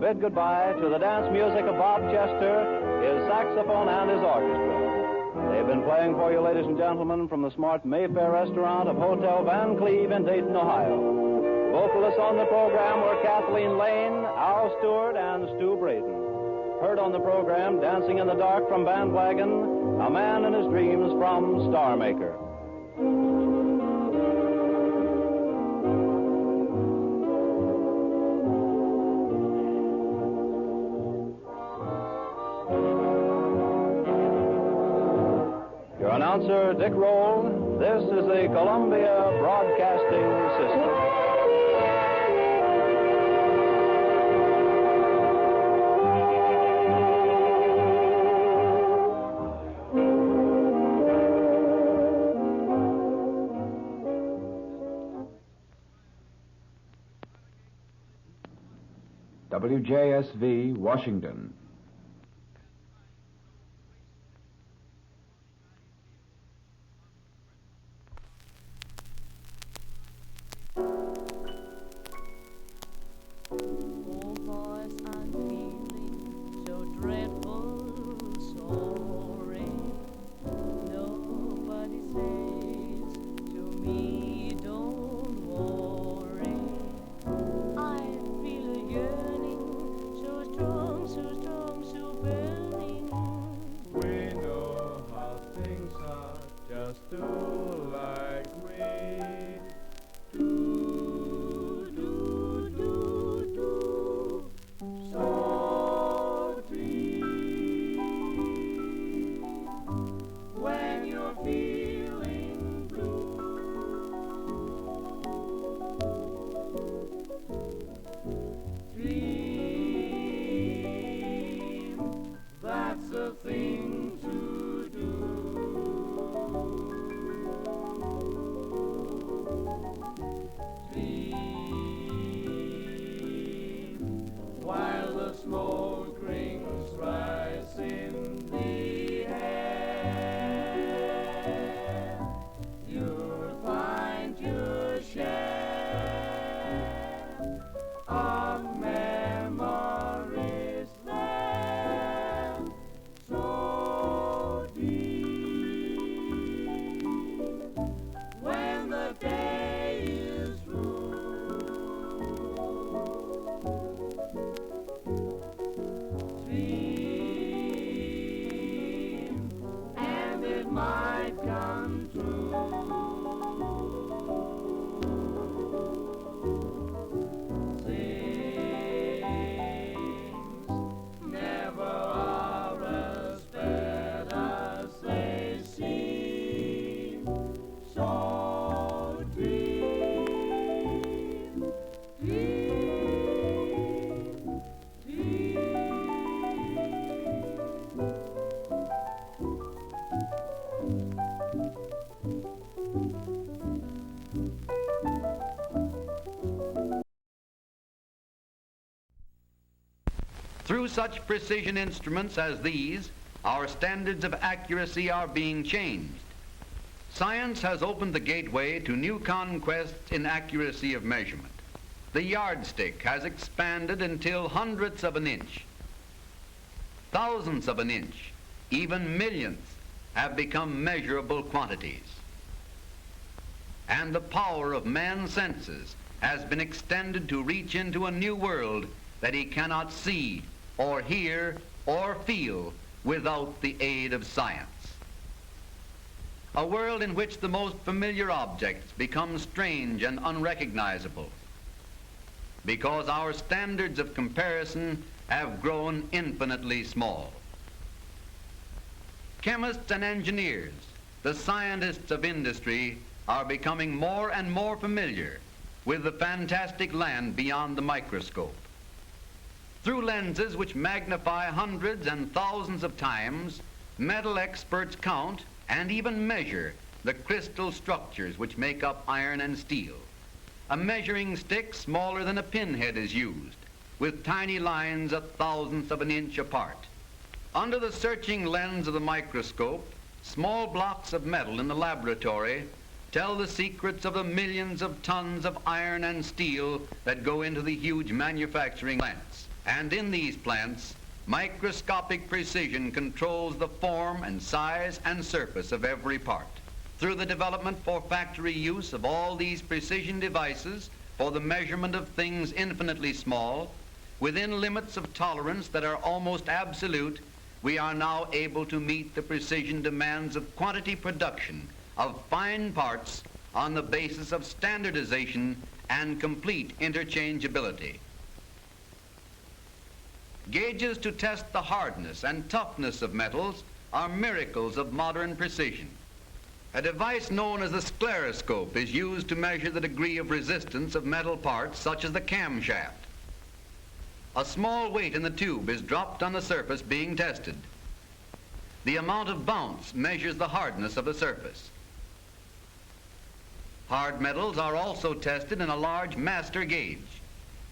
bid goodbye to the dance music of Bob Chester, his saxophone, and his orchestra. They've been playing for you, ladies and gentlemen, from the smart Mayfair restaurant of Hotel Van Cleve in Dayton, Ohio. Vocalists on the program were Kathleen Lane, Al Stewart, and Stu Braden. Heard on the program, Dancing in the Dark from Bandwagon, A Man in His Dreams from Star Maker. Your announcer, Dick Roll. This is the Columbia Broadcasting System. WJSV, Washington. Through such precision instruments as these, our standards of accuracy are being changed. Science has opened the gateway to new conquests in accuracy of measurement. The yardstick has expanded until hundredths of an inch. Thousandths of an inch, even millionths, have become measurable quantities. And the power of man's senses has been extended to reach into a new world that he cannot see or hear or feel without the aid of science. A world in which the most familiar objects become strange and unrecognizable because our standards of comparison have grown infinitely small. Chemists and engineers, the scientists of industry, are becoming more and more familiar with the fantastic land beyond the microscope. Through lenses which magnify hundreds and thousands of times, metal experts count and even measure the crystal structures which make up iron and steel. A measuring stick smaller than a pinhead is used, with tiny lines a thousandth of an inch apart. Under the searching lens of the microscope, small blocks of metal in the laboratory tell the secrets of the millions of tons of iron and steel that go into the huge manufacturing plants. And in these plants, microscopic precision controls the form and size and surface of every part. Through the development for factory use of all these precision devices for the measurement of things infinitely small, within limits of tolerance that are almost absolute, we are now able to meet the precision demands of quantity production of fine parts on the basis of standardization and complete interchangeability. Gauges to test the hardness and toughness of metals are miracles of modern precision. A device known as the scleroscope is used to measure the degree of resistance of metal parts such as the camshaft. A small weight in the tube is dropped on the surface being tested. The amount of bounce measures the hardness of the surface. Hard metals are also tested in a large master gauge.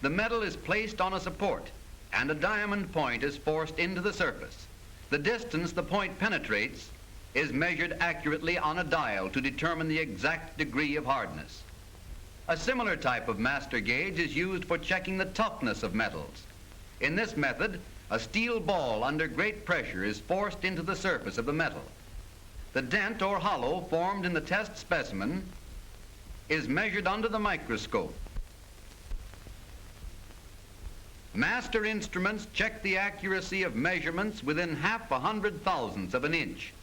The metal is placed on a support and a diamond point is forced into the surface. The distance the point penetrates is measured accurately on a dial to determine the exact degree of hardness. A similar type of master gauge is used for checking the toughness of metals. In this method, a steel ball under great pressure is forced into the surface of the metal. The dent or hollow formed in the test specimen is measured under the microscope. Master instruments check the accuracy of measurements within 0.5 of an inch.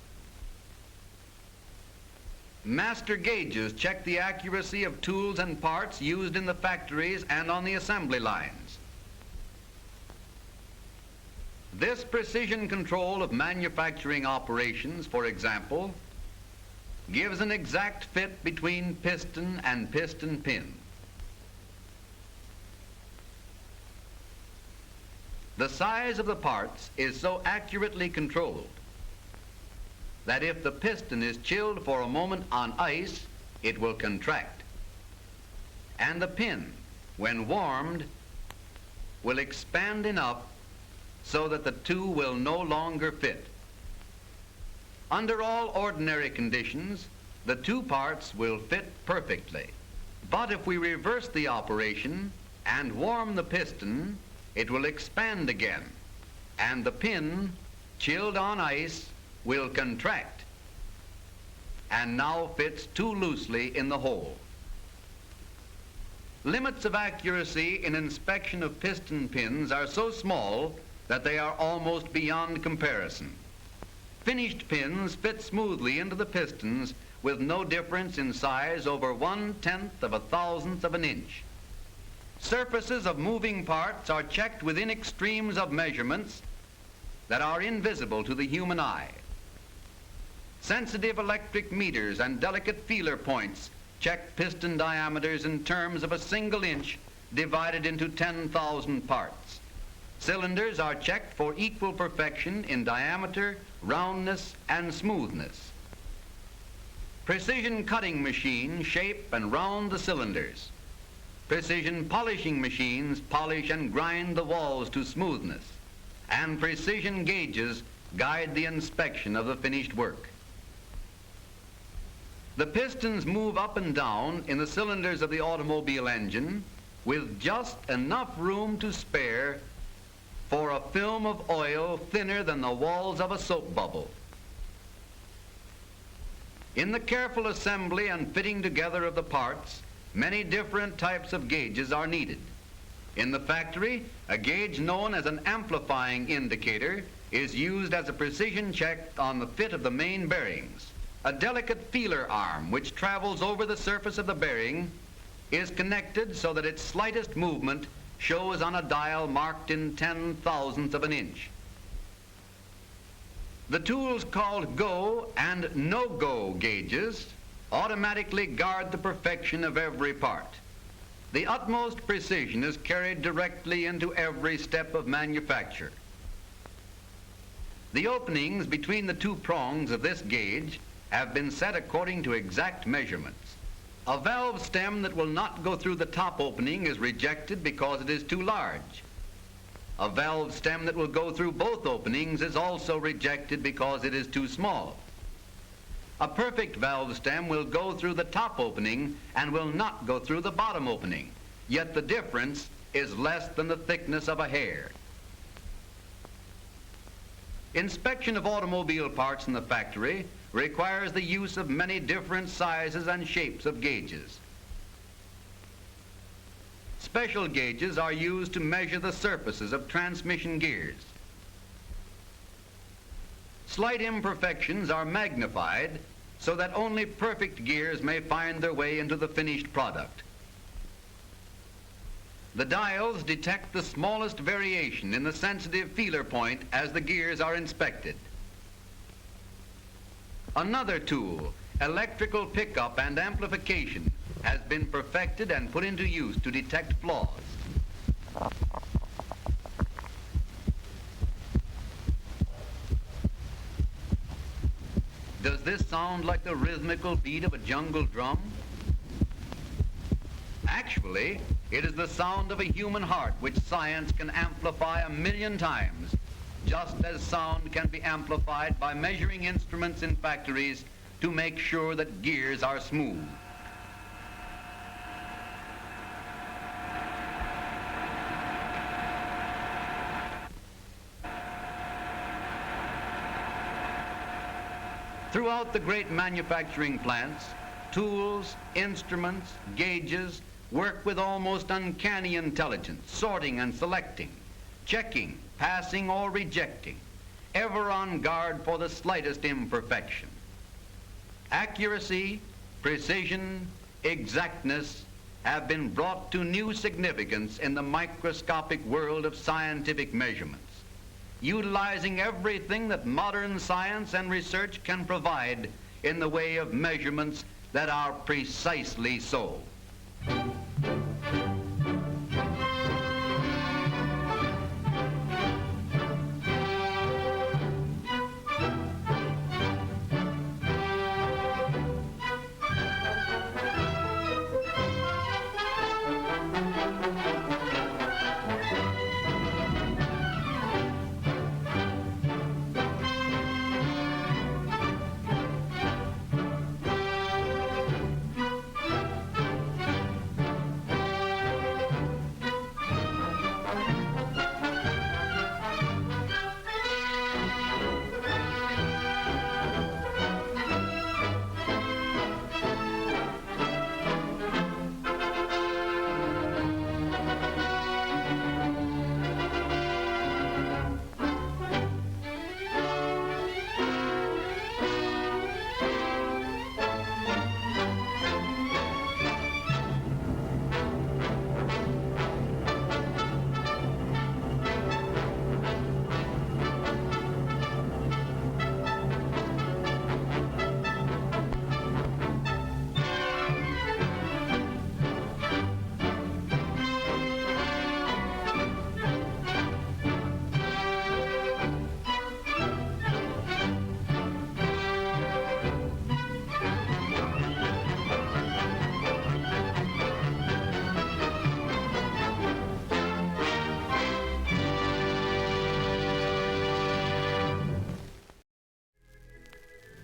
Master gauges check the accuracy of tools and parts used in the factories and on the assembly lines. This precision control of manufacturing operations, for example, gives an exact fit between piston and piston pin. The size of the parts is so accurately controlled that if the piston is chilled for a moment on ice, it will contract. And the pin, when warmed, will expand enough so that the two will no longer fit. Under all ordinary conditions, the two parts will fit perfectly. But if we reverse the operation and warm the piston, it will expand again, and the pin, chilled on ice, will contract and now fits too loosely in the hole. Limits of accuracy in inspection of piston pins are so small that they are almost beyond comparison. Finished pins fit smoothly into the pistons with no difference in size over 1/10 of a thousandth of an inch. Surfaces of moving parts are checked within extremes of measurements that are invisible to the human eye. Sensitive electric meters and delicate feeler points check piston diameters in terms of a single inch divided into 10,000 parts. Cylinders are checked for equal perfection in diameter, roundness, and smoothness. Precision cutting machines shape and round the cylinders. Precision polishing machines polish and grind the walls to smoothness, and precision gauges guide the inspection of the finished work. The pistons move up and down in the cylinders of the automobile engine with just enough room to spare for a film of oil thinner than the walls of a soap bubble. In the careful assembly and fitting together of the parts, many different types of gauges are needed. In the factory, a gauge known as an amplifying indicator is used as a precision check on the fit of the main bearings. A delicate feeler arm which travels over the surface of the bearing is connected so that its slightest movement shows on a dial marked in 10,000ths of an inch. The tools called go and no-go gauges automatically guard the perfection of every part. The utmost precision is carried directly into every step of manufacture. The openings between the two prongs of this gauge have been set according to exact measurements. A valve stem that will not go through the top opening is rejected because it is too large. A valve stem that will go through both openings is also rejected because it is too small. A perfect valve stem will go through the top opening and will not go through the bottom opening, yet the difference is less than the thickness of a hair. Inspection of automobile parts in the factory requires the use of many different sizes and shapes of gauges. Special gauges are used to measure the surfaces of transmission gears. Slight imperfections are magnified so that only perfect gears may find their way into the finished product. The dials detect the smallest variation in the sensitive feeler point as the gears are inspected. Another tool, electrical pickup and amplification, has been perfected and put into use to detect flaws. Does this sound like the rhythmical beat of a jungle drum? Actually, it is the sound of a human heart which science can amplify 1,000,000 times, just as sound can be amplified by measuring instruments in factories to make sure that gears are smooth. Throughout the great manufacturing plants, tools, instruments, gauges work with almost uncanny intelligence, sorting and selecting, checking, passing or rejecting, ever on guard for the slightest imperfection. Accuracy, precision, exactness have been brought to new significance in the microscopic world of scientific measurements, utilizing everything that modern science and research can provide in the way of measurements that are precisely so.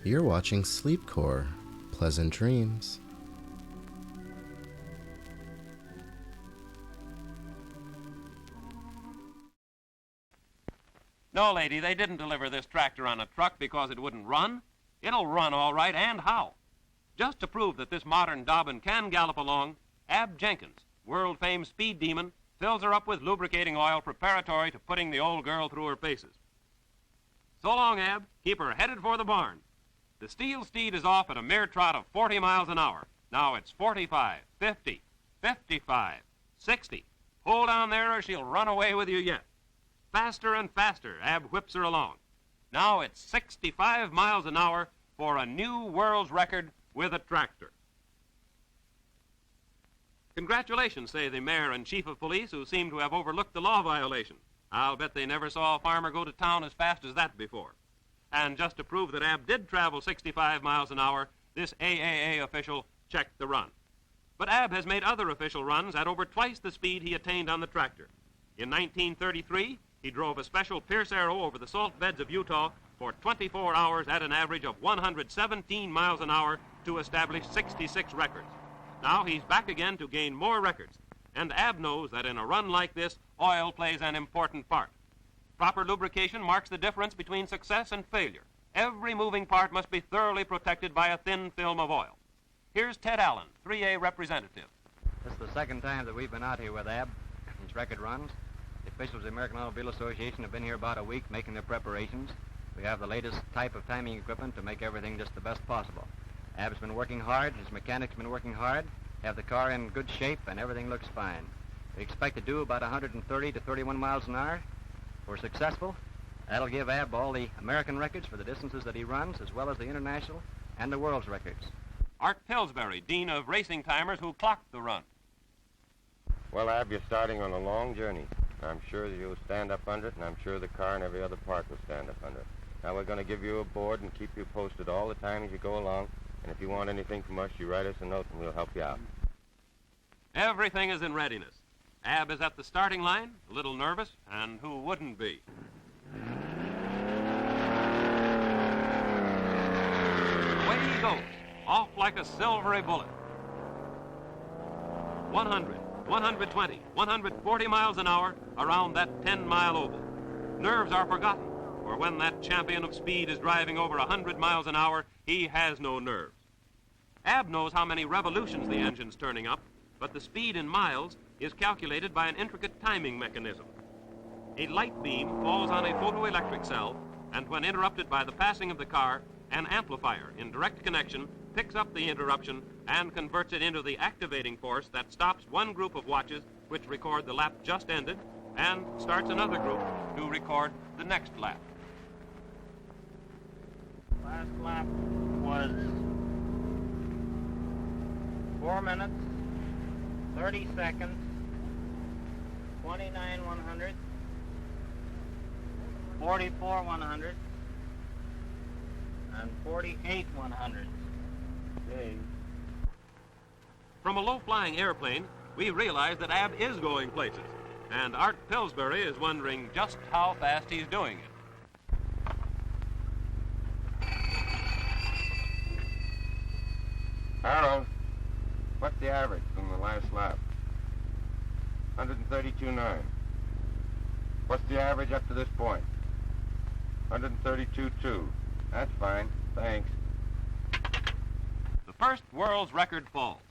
You're watching Sleepcore. Pleasant dreams. No, lady, they didn't deliver this tractor on a truck because it wouldn't run. It'll run all right, and how. Just to prove that this modern Dobbin can gallop along, Ab Jenkins, world-famed speed demon, fills her up with lubricating oil preparatory to putting the old girl through her paces. So long, Ab. Keep her headed for the barn. The steel steed is off at a mere trot of 40 miles an hour. Now it's 45, 50, 55, 60. Hold on there or she'll run away with you yet. Faster and faster, Ab whips her along. Now it's 65 miles an hour for a new world's record with a tractor. Congratulations, say the mayor and chief of police, who seem to have overlooked the law violation. I'll bet they never saw a farmer go to town as fast as that before. And just to prove that Ab did travel 65 miles an hour, this AAA official checked the run. But Ab has made other official runs at over twice the speed he attained on the tractor. In 1933, he drove a special Pierce Arrow over the salt beds of Utah for 24 hours at an average of 117 miles an hour to establish 66 records. Now he's back again to gain more records. And Ab knows that in a run like this, oil plays an important part. Proper lubrication marks the difference between success and failure. Every moving part must be thoroughly protected by a thin film of oil. Here's Ted Allen, 3A representative. This is the second time that we've been out here with Ab. These record runs. The officials of the American Automobile Association have been here about a week making their preparations. We have the latest type of timing equipment to make everything just the best possible. Ab's been working hard, his mechanics been working hard, have the car in good shape, and everything looks fine. We expect to do about 130 to 31 miles an hour. If we're successful, that'll give Ab all the American records for the distances that he runs, as well as the international and the world's records. Art Pillsbury, Dean of Racing Timers, who clocked the run. Well, Ab, you're starting on a long journey. I'm sure that you'll stand up under it, and I'm sure the car and every other part will stand up under it. Now, we're going to give you a board and keep you posted all the time as you go along. And if you want anything from us, you write us a note and we'll help you out. Everything is in readiness. Ab is at the starting line, a little nervous, and who wouldn't be? Away he goes, off like a silvery bullet. 100, 120, 140 miles an hour around that 10-mile oval. Nerves are forgotten, for when that champion of speed is driving over 100 miles an hour, he has no nerves. Ab knows how many revolutions the engine's turning up, but the speed in miles is calculated by an intricate timing mechanism. A light beam falls on a photoelectric cell, and when interrupted by the passing of the car, an amplifier in direct connection picks up the interruption and converts it into the activating force that stops one group of watches which record the lap just ended and starts another group to record the next lap. Last lap was 4 minutes, 30 seconds, 29 100, 44 100, and 48 100. Okay. From a low-flying airplane, we realize that Ab is going places, and Art Pillsbury is wondering just how fast he's doing it. Harold, what's the average from the last lap? 132.9. What's the average up to this point? 132.2. That's fine. Thanks. The first world's record falls.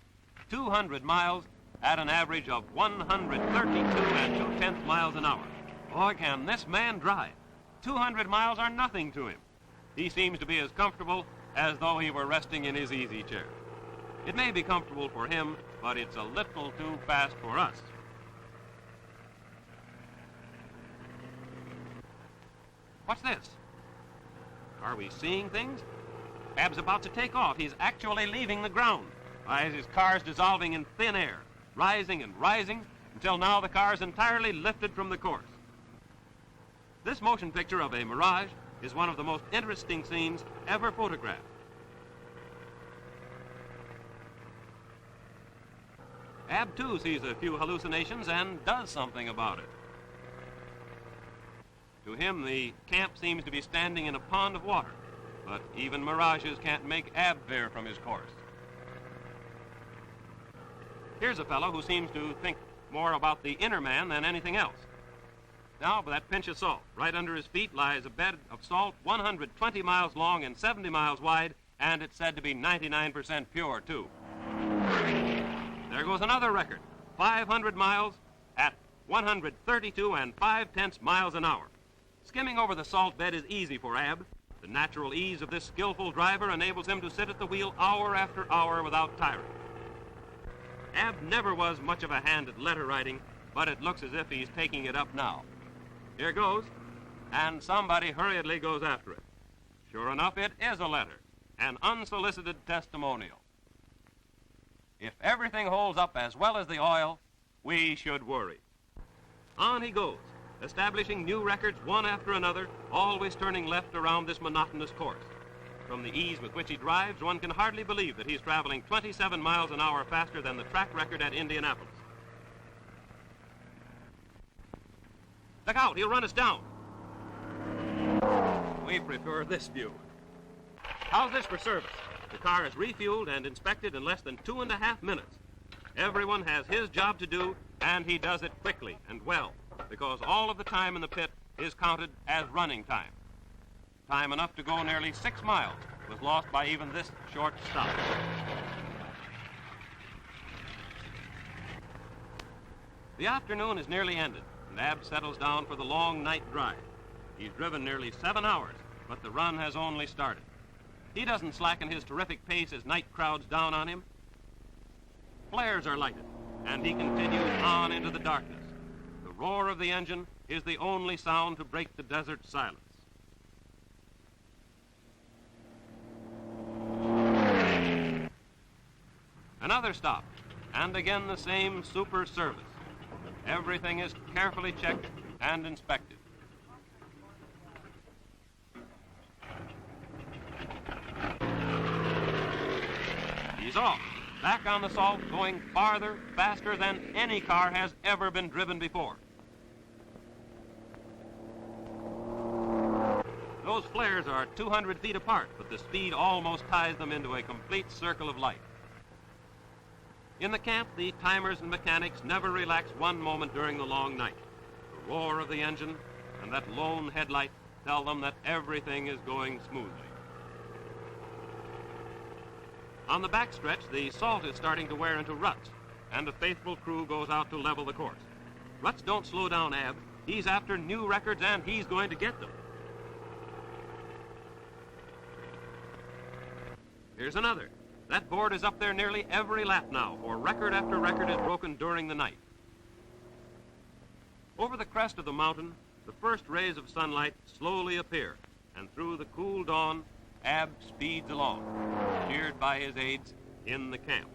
200 miles at an average of 132 2/10 miles an hour. Boy, can this man drive. 200 miles are nothing to him. He seems to be as comfortable as though he were resting in his easy chair. It may be comfortable for him, but it's a little too fast for us. What's this? Are we seeing things? Ab's about to take off. He's actually leaving the ground. As his car's dissolving in thin air, rising and rising, until now the car's entirely lifted from the course. This motion picture of a mirage is one of the most interesting scenes ever photographed. Ab, too, sees a few hallucinations and does something about it. To him, the camp seems to be standing in a pond of water, but even mirages can't make Ab veer from his course. Here's a fellow who seems to think more about the inner man than anything else. Now, for that pinch of salt, right under his feet lies a bed of salt 120 miles long and 70 miles wide, and it's said to be 99% pure, too. There goes another record, 500 miles at 132 5/10 miles an hour. Skimming over the salt bed is easy for Ab. The natural ease of this skillful driver enables him to sit at the wheel hour after hour without tiring. Ab never was much of a hand at letter writing, but it looks as if he's taking it up now. Here goes, and somebody hurriedly goes after it. Sure enough, it is a letter, an unsolicited testimonial. If everything holds up as well as the oil, we should worry. On he goes, establishing new records one after another, always turning left around this monotonous course. From the ease with which he drives, one can hardly believe that he's traveling 27 miles an hour faster than the track record at Indianapolis. Look out, he'll run us down. We prefer this view. How's this for service? The car is refueled and inspected in less than 2.5 minutes. Everyone has his job to do, and he does it quickly and well, because all of the time in the pit is counted as running time. Time enough to go nearly 6 miles was lost by even this short stop. The afternoon is nearly ended, and Ab settles down for the long night drive. He's driven nearly 7 hours, but the run has only started. He doesn't slacken his terrific pace as night crowds down on him. Flares are lighted, and he continues on into the darkness. The roar of the engine is the only sound to break the desert silence. Another stop, and again the same super service. Everything is carefully checked and inspected. He's off, back on the salt, going farther, faster than any car has ever been driven before. Those flares are 200 feet apart, but the speed almost ties them into a complete circle of light. In the camp, the timers and mechanics never relax one moment during the long night. The roar of the engine and that lone headlight tell them that everything is going smoothly. On the backstretch, the salt is starting to wear into ruts, and the faithful crew goes out to level the course. Ruts don't slow down Ab. He's after new records, and he's going to get them. Here's another. That board is up there nearly every lap now, for record after record is broken during the night. Over the crest of the mountain, the first rays of sunlight slowly appear, and through the cool dawn, Ab speeds along, cheered by his aides in the camp.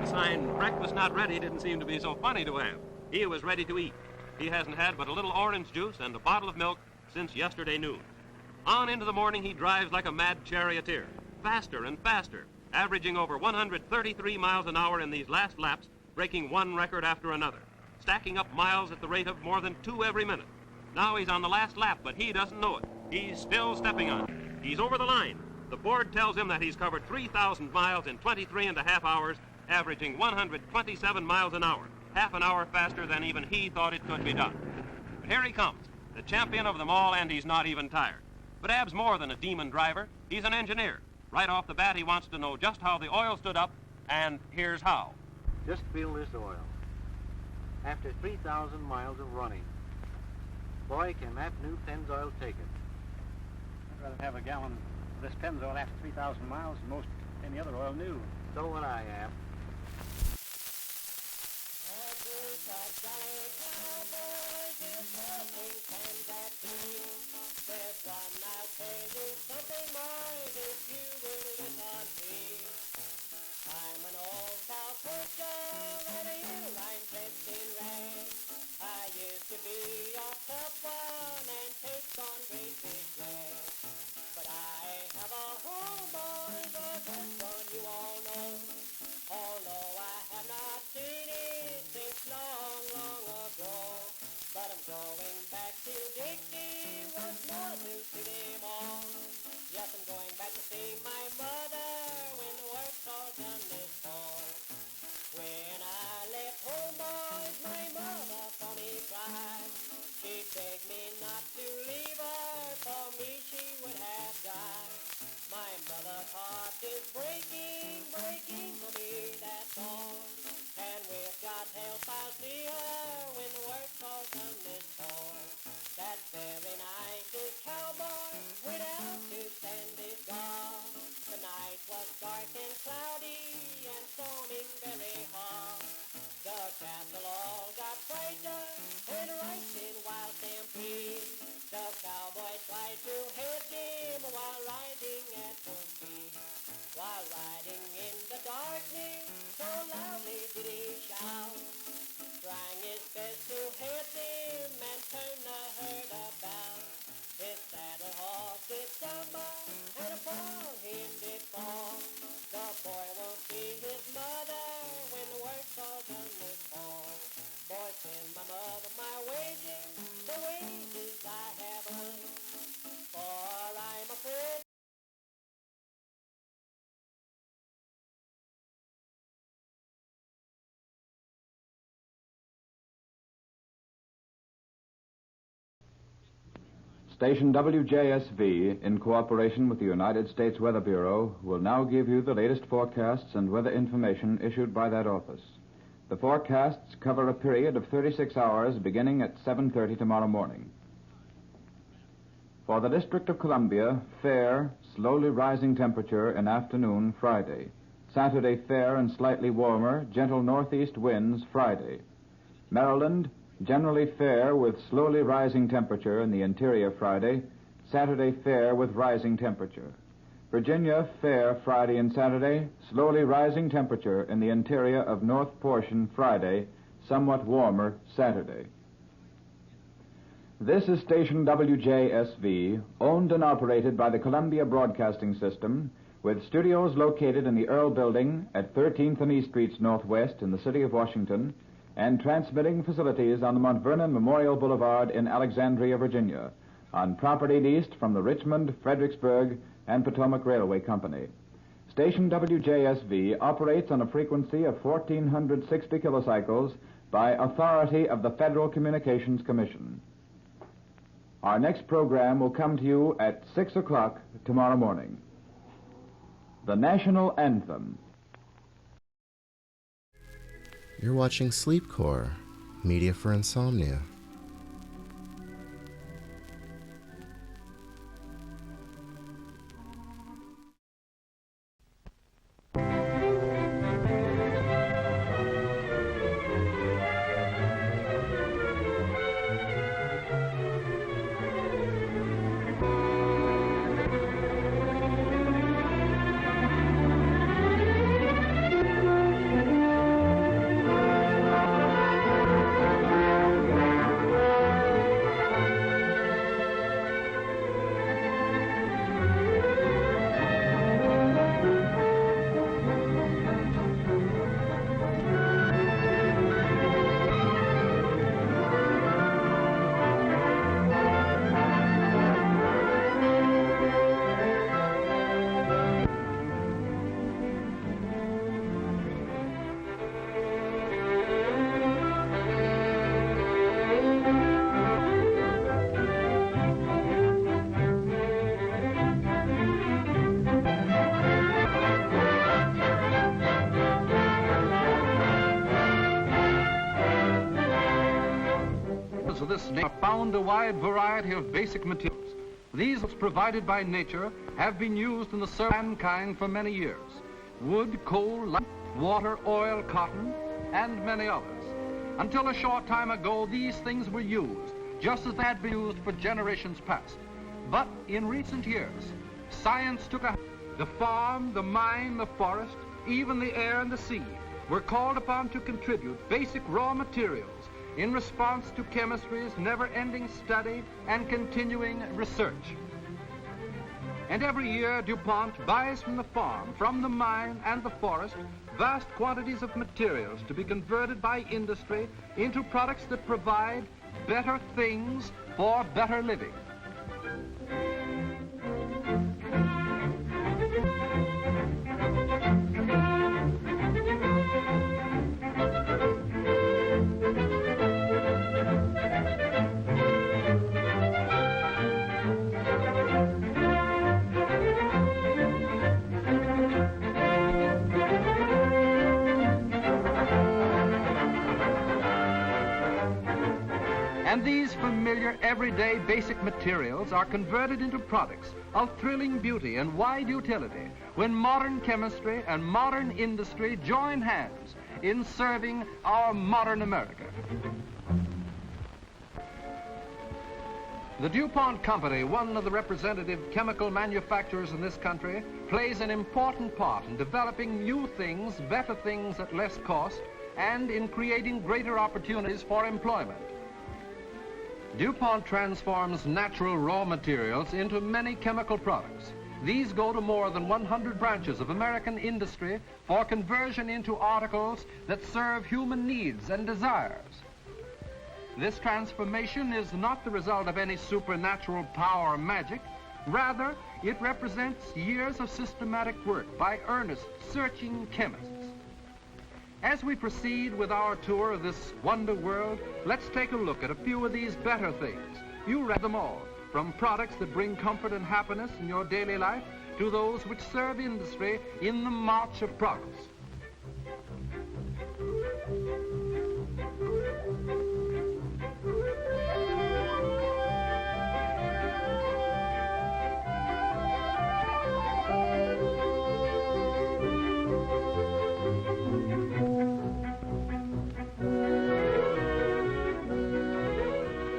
The sign, "Breakfast not ready," didn't seem to be so funny to Ab. He was ready to eat. He hasn't had but a little orange juice and a bottle of milk since yesterday noon. On into the morning, he drives like a mad charioteer, faster and faster, averaging over 133 miles an hour in these last laps, breaking one record after another, stacking up miles at the rate of more than 2 every minute. Now he's on the last lap, but he doesn't know it. He's still stepping on it. He's over the line. The board tells him that he's covered 3,000 miles in 23 and a half hours, averaging 127 miles an hour, half an hour faster than even he thought it could be done. But here he comes, the champion of them all, and he's not even tired. But Ab's more than a demon driver. He's an engineer. Right off the bat, he wants to know just how the oil stood up, and here's how. Just feel this oil. After 3,000 miles of running, boy, can that new Pennzoil take it. I'd rather have a gallon of this Pennzoil after 3,000 miles than most any other oil new. So would I, Ab. There's one I'll tell you something, boys, if you will listen to. I'm an old cowpuncher and a year-line dressed in rags. I used to be a tough one and take on great big drags. But I have a home, boys, a good one you all know. Although I have not seen it since long, long ago. But I'm going back to Dixie once more to see them all. Yes, I'm going back to see my mother when the work's all done this fall. When I left home, boys, my mother for me cried. She begged me not to leave her, for me she would have died. My mother's heart is breaking, breaking for me, that's all. And with God's help I'll see her when the work's all done this fall. That very night this cowboy went out to Sandy's Gar. The night was dark and cloudy and storming very hard. The cattle all got frightened and raced in wild stampede. The cowboy tried to head him while riding at full speed. While Station WJSV, in cooperation with the United States Weather Bureau, will now give you the latest forecasts and weather information issued by that office. The forecasts cover a period of 36 hours beginning at 7:30 tomorrow morning. For the District of Columbia, fair, slowly rising temperature in afternoon Friday. Saturday, fair and slightly warmer, gentle northeast winds Friday. Maryland, generally fair with slowly rising temperature in the interior Friday. Saturday, fair with rising temperature. Virginia, fair Friday and Saturday, slowly rising temperature in the interior of north portion Friday, somewhat warmer Saturday. This is station WJSV, owned and operated by the Columbia Broadcasting System, with studios located in the Earl Building at 13th and E Streets Northwest in the city of Washington, and transmitting facilities on the Mount Vernon Memorial Boulevard in Alexandria, Virginia, on property leased from the Richmond, Fredericksburg, and Potomac Railway Company. Station WJSV operates on a frequency of 1,460 kilocycles by authority of the Federal Communications Commission. Our next program will come to you at 6 o'clock tomorrow morning. The National Anthem. You're watching Sleepcore, media for insomnia. Of this nature found a wide variety of basic materials. These provided by nature have been used in the service of mankind for many years. Wood, coal, light, water, oil, cotton, and many others. Until a short time ago, these things were used, just as they had been used for generations past. But in recent years, science took the farm, the mine, the forest, even the air and the sea were called upon to contribute basic raw materials in response to chemistry's never-ending study and continuing research. And every year, DuPont buys from the farm, from the mine and the forest, vast quantities of materials to be converted by industry into products that provide better things for better living. And these familiar, everyday, basic materials are converted into products of thrilling beauty and wide utility when modern chemistry and modern industry join hands in serving our modern America. The DuPont Company, one of the representative chemical manufacturers in this country, plays an important part in developing new things, better things at less cost, and in creating greater opportunities for employment. DuPont transforms natural raw materials into many chemical products. These go to more than 100 branches of American industry for conversion into articles that serve human needs and desires. This transformation is not the result of any supernatural power or magic. Rather, it represents years of systematic work by earnest, searching chemists. As we proceed with our tour of this wonder world, let's take a look at a few of these better things. You read them all. from products that bring comfort and happiness in your daily life to those which serve industry in the march of progress.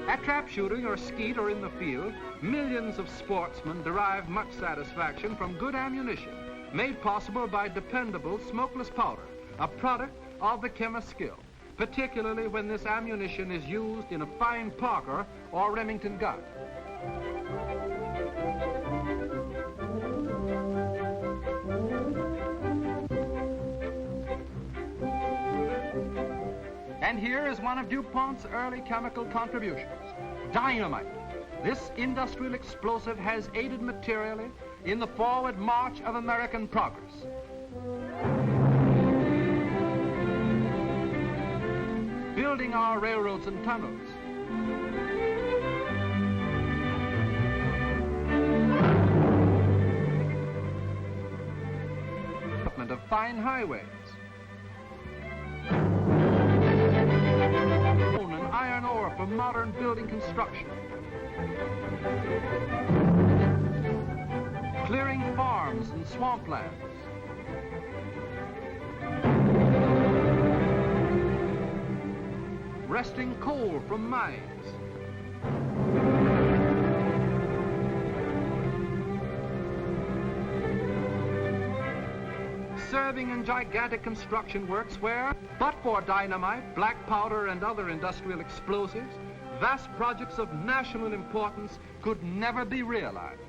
At trap shooting or skeet or in the field, millions of sportsmen derive much satisfaction from good ammunition, made possible by dependable smokeless powder, a product of the chemist's skill, particularly when this ammunition is used in a fine Parker or Remington gun. And here is one of DuPont's early chemical contributions, dynamite. This industrial explosive has aided materially in the forward march of American progress. Building our railroads and tunnels. Development of fine highways. And iron ore for modern building construction. Clearing farms and swamplands. Wresting coal from mines. Serving in gigantic construction works where, but for dynamite, black powder, and other industrial explosives, vast projects of national importance could never be realized.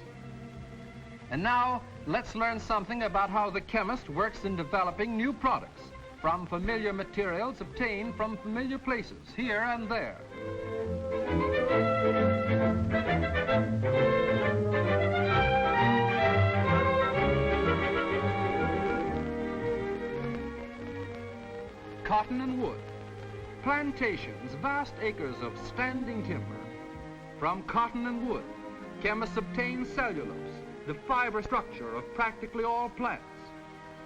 And now, let's learn something about how the chemist works in developing new products from familiar materials obtained from familiar places, here and there. Cotton and wood. Plantations, vast acres of standing timber. From cotton and wood, chemists obtain cellulose, the fiber structure of practically all plants.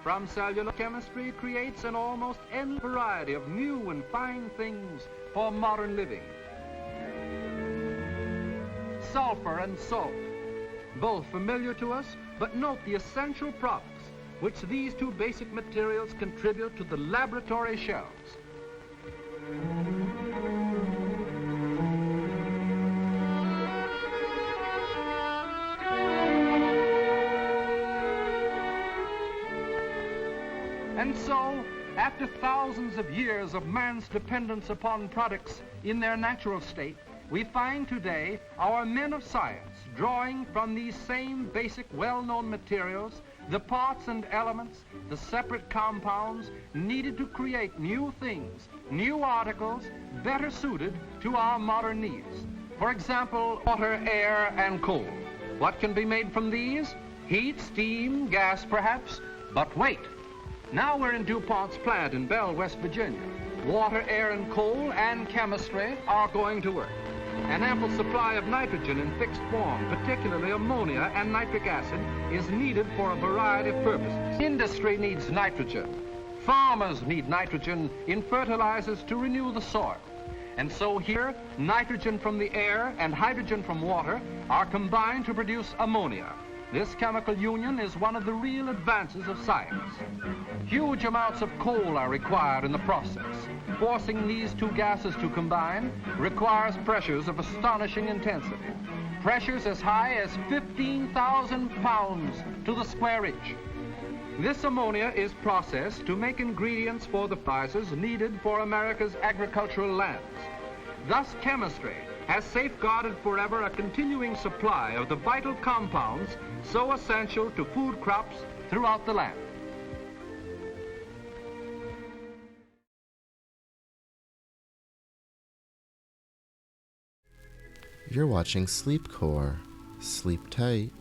From cellulose, chemistry creates an almost endless variety of new and fine things for modern living. Sulfur and salt, both familiar to us, but note the essential products which these two basic materials contribute to the laboratory shelves. And so, after thousands of years of man's dependence upon products in their natural state, we find today our men of science drawing from these same basic well-known materials the parts and elements, the separate compounds needed to create new things, new articles, better suited to our modern needs. For example, water, air, and coal. What can be made from these? Heat, steam, gas, perhaps? But wait! Now we're in DuPont's plant in Bell, West Virginia. Water, air, and coal and chemistry are going to work. An ample supply of nitrogen in fixed form, particularly ammonia and nitric acid, is needed for a variety of purposes. Industry needs nitrogen. Farmers need nitrogen in fertilizers to renew the soil. And so here, nitrogen from the air and hydrogen from water are combined to produce ammonia. This chemical union is one of the real advances of science. Huge amounts of coal are required in the process. Forcing these two gases to combine requires pressures of astonishing intensity. Pressures as high as 15,000 pounds to the square inch. This ammonia is processed to make ingredients for the fertilizers needed for America's agricultural lands. Thus, chemistry has safeguarded forever a continuing supply of the vital compounds so essential to food crops throughout the land. You're watching Sleepcore. Sleep tight.